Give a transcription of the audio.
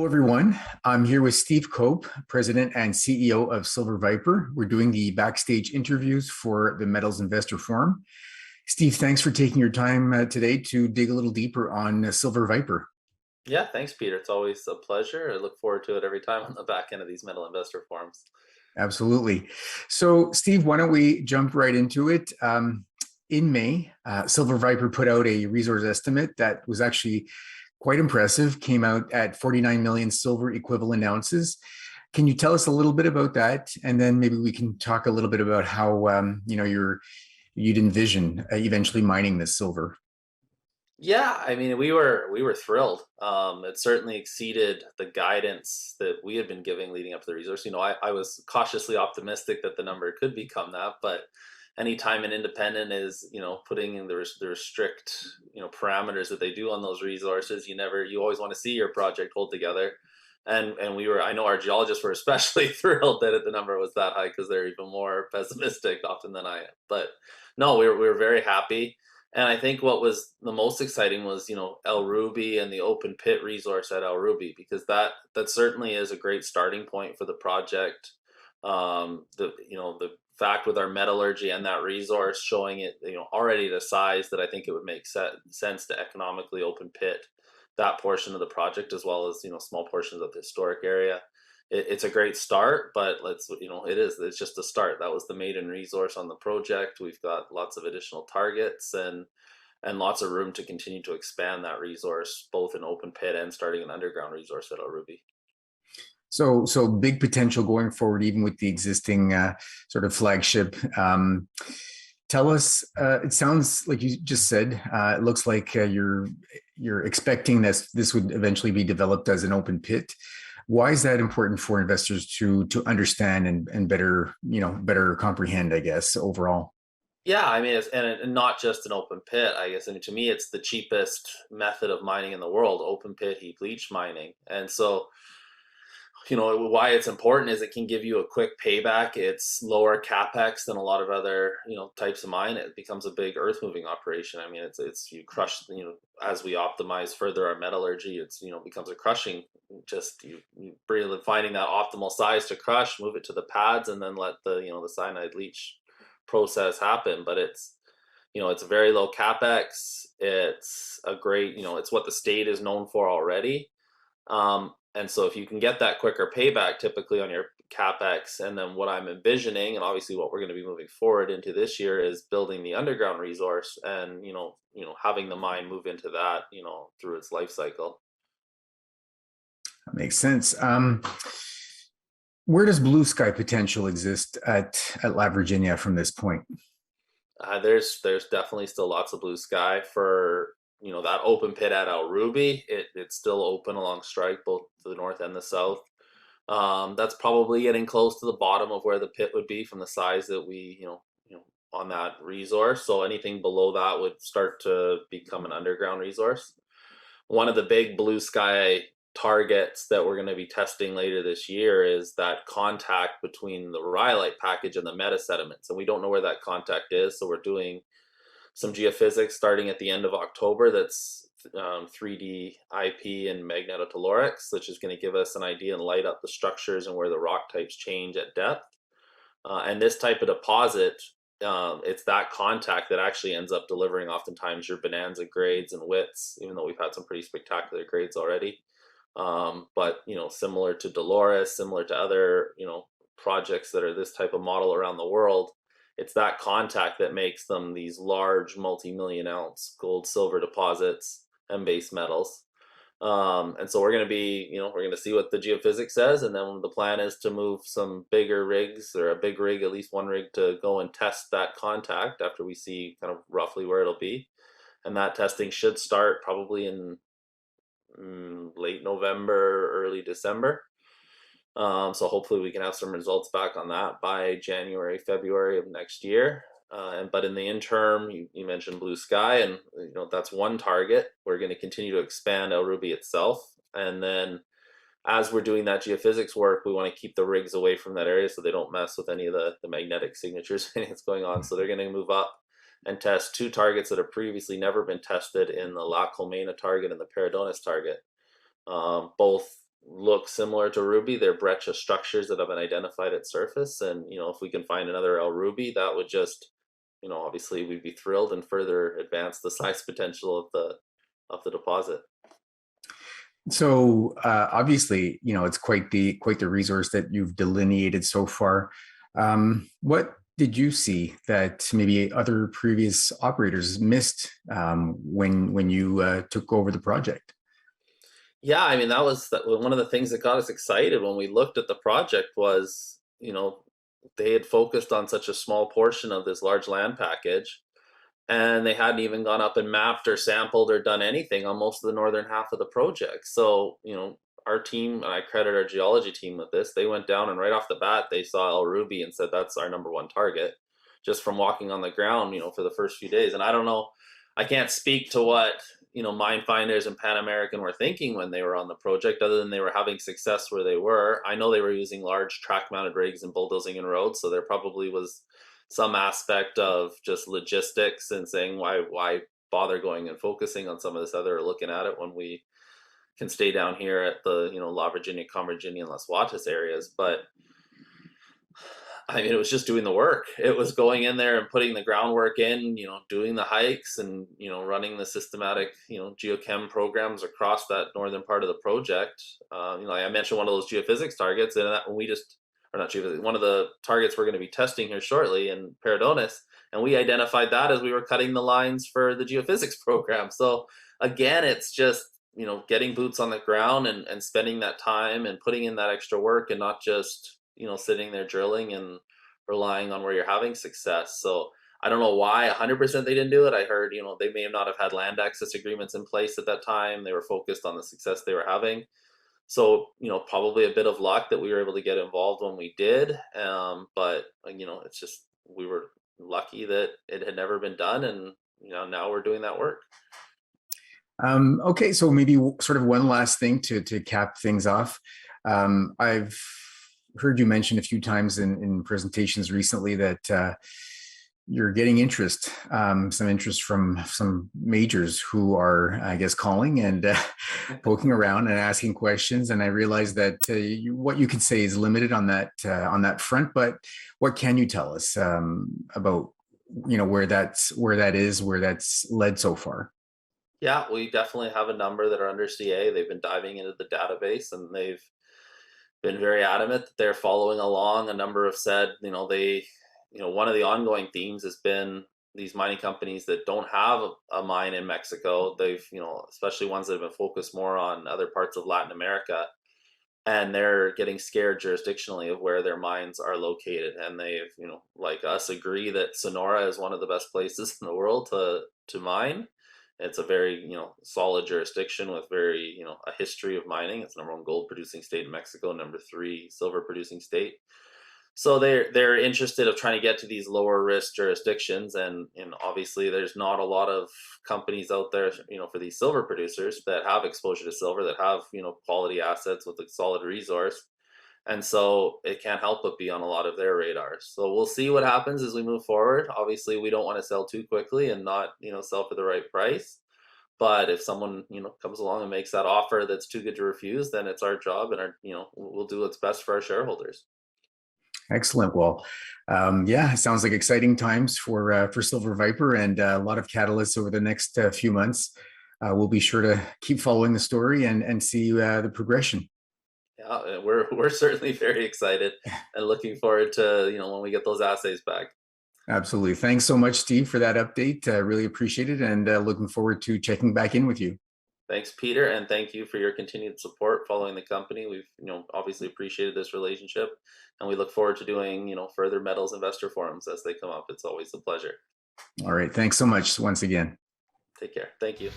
Hello, everyone. I'm here with Steve Cope, President and CEO of Silver VIPR. We're doing the backstage interviews for the Metals Investor Forum. Steve, thanks for taking your time today to dig a little deeper on Silver VIPR. Yeah, thanks, Peter. It's always a pleasure. I look forward to it every time on the back end of these metal investor forums. Absolutely. So, Steve, why don't we jump right into it? In May, Silver VIPR put out a resource estimate that was actually quite impressive, came out at 49 million silver equivalent ounces. Can you tell us a little bit about that? And then maybe we can talk a little bit about how you'd envision eventually mining this silver. Yeah, I mean, we were thrilled. It certainly exceeded the guidance that we had been giving leading up to the resource. I was cautiously optimistic that the number could become that, but anytime an independent is, putting in the strict, parameters that they do on those resources, you always want to see your project hold together. And I know our geologists were especially thrilled that the number was that high because they're even more pessimistic often than I am. But no, we were very happy. And I think what was the most exciting was, El Ruby and the open pit resource at El Ruby, because that certainly is a great starting point for the project. The fact with our metallurgy and that resource showing it, already the size that I think it would make sense to economically open pit that portion of the project as well as, small portions of the historic area. It's a great start, but it's just a start. That was the maiden resource on the project. We've got lots of additional targets and lots of room to continue to expand that resource, both in open pit and starting an underground resource at El Ruby. So big potential going forward, even with the existing sort of flagship. Tell us. It sounds like you just said. It looks like you're expecting this would eventually be developed as an open pit. Why is that important for investors to understand and better comprehend, I guess, overall? Yeah, I mean, and not just an open pit. I guess, I mean, to me, it's the cheapest method of mining in the world: open pit heap leach mining. And so, why it's important is it can give you a quick payback. It's lower capex than a lot of other types of mine. It becomes a big earth moving operation. I mean, it's you crush, as we optimize further our metallurgy, it's becomes a crushing. Just you really finding that optimal size to crush, move it to the pads, and then let the cyanide leach process happen. But it's a very low capex. It's a great, it's what the state is known for already. And so if you can get that quicker payback typically on your capex, and then what I'm envisioning, and obviously what we're going to be moving forward into this year, is building the underground resource and having the mine move into that through its life cycle. That makes sense. Where does blue sky potential exist at La Virginia from this point? There's definitely still lots of blue sky for that open pit at El Ruby. It's still open along strike, both to the north and the south. That's probably getting close to the bottom of where the pit would be from the size that we on that resource. So anything below that would start to become an underground resource. One of the big blue sky targets that we're going to be testing later this year is that contact between the rhyolite package and the meta sediments, and we don't know where that contact is, so we're doing some geophysics starting at the end of October. That's 3D IP and magnetotellurics, which is going to give us an idea and light up the structures and where the rock types change at depth. And this type of deposit, it's that contact that actually ends up delivering oftentimes your bonanza grades and widths, even though we've had some pretty spectacular grades already. But similar to Dolores, similar to other projects that are this type of model around the world, it's that contact that makes them these large multi-million ounce gold silver deposits and base metals. And so we're going to see what the geophysics says, and then the plan is to move some bigger rigs, or a big rig, at least one rig, to go and test that contact after we see kind of roughly where it'll be. And that testing should start probably in late November, early December. So hopefully we can have some results back on that by January, February of next year. But in the interim, you mentioned blue sky, and that's one target. We're going to continue to expand El Ruby itself, and then as we're doing that geophysics work, we want to keep the rigs away from that area so they don't mess with any of the magnetic signatures that's going on. So they're going to move up and test two targets that have previously never been tested in the La Colmena target and the Peridones target. Both look similar to Ruby. They're breccia structures that have been identified at surface, and if we can find another El Ruby, that would just, obviously we'd be thrilled and further advance the size potential of the deposit. So obviously, it's quite the resource that you've delineated so far. What did you see that maybe other previous operators missed when you took over the project? Yeah, I mean one of the things that got us excited when we looked at the project was, they had focused on such a small portion of this large land package, and they hadn't even gone up and mapped or sampled or done anything on most of the northern half of the project. So, our team, and I credit our geology team with this, they went down and right off the bat they saw El Ruby and said that's our number one target, just from walking on the ground, for the first few days. And I don't know, I can't speak to what mine finders and Pan American were thinking when they were on the project, other than they were having success where they were. I know they were using large track mounted rigs and bulldozing in roads, so there probably was some aspect of just logistics and saying why bother going and focusing on some of this other, or looking at it when we can stay down here at the La Virginia, Com Virginia, and Las Guatas areas. But I mean, it was just doing the work. It was going in there and putting the groundwork in, doing the hikes and, running the systematic, geochem programs across that northern part of the project. I mentioned one of those geophysics targets, and that when we just, or not geophysics, one of the targets we're going to be testing here shortly in Paradonis, and we identified that as we were cutting the lines for the geophysics program. So again, it's just, getting boots on the ground and spending that time and putting in that extra work, and not just, sitting there drilling and relying on where you're having success. So I don't know why 100% they didn't do it. I heard, they may not have had land access agreements in place at that time. They were focused on the success they were having. So, probably a bit of luck that we were able to get involved when we did. But, it's just, we were lucky that it had never been done. And, now we're doing that work. Okay, so maybe sort of one last thing to cap things off. I've heard you mention a few times in presentations recently that you're getting some interest from some majors who are, I guess, calling and poking around and asking questions. And I realize that what you can say is limited on that front. But what can you tell us about where that's led so far? Yeah, we definitely have a number that are under CA. They've been diving into the database, and they've been very adamant that they're following along. A number have said, one of the ongoing themes has been these mining companies that don't have a mine in Mexico. They've, especially ones that have been focused more on other parts of Latin America, and they're getting scared jurisdictionally of where their mines are located. And they've, like us, agree that Sonora is one of the best places in the world to mine. It's a very, solid jurisdiction with very, a history of mining. It's number one gold producing state in Mexico, number 3 silver producing state. So they're interested of trying to get to these lower risk jurisdictions, and obviously there's not a lot of companies out there, for these silver producers that have exposure to silver, that have, quality assets with a solid resource. And so it can't help but be on a lot of their radars. So we'll see what happens as we move forward. Obviously, we don't want to sell too quickly and not, sell for the right price. But if someone, comes along and makes that offer that's too good to refuse, then it's our job, and we'll do what's best for our shareholders. Excellent. Well, yeah, it sounds like exciting times for Silver VIPR, and a lot of catalysts over the next few months. We'll be sure to keep following the story and see the progression. Yeah, we're certainly very excited and looking forward to when we get those assays back. Absolutely. Thanks so much, Steve, for that update. Really appreciate it, and looking forward to checking back in with you. Thanks, Peter, and thank you for your continued support following the company. We've obviously appreciated this relationship, and we look forward to doing further metals investor forums as they come up. It's always a pleasure. All right. Thanks so much once again. Take care. Thank you.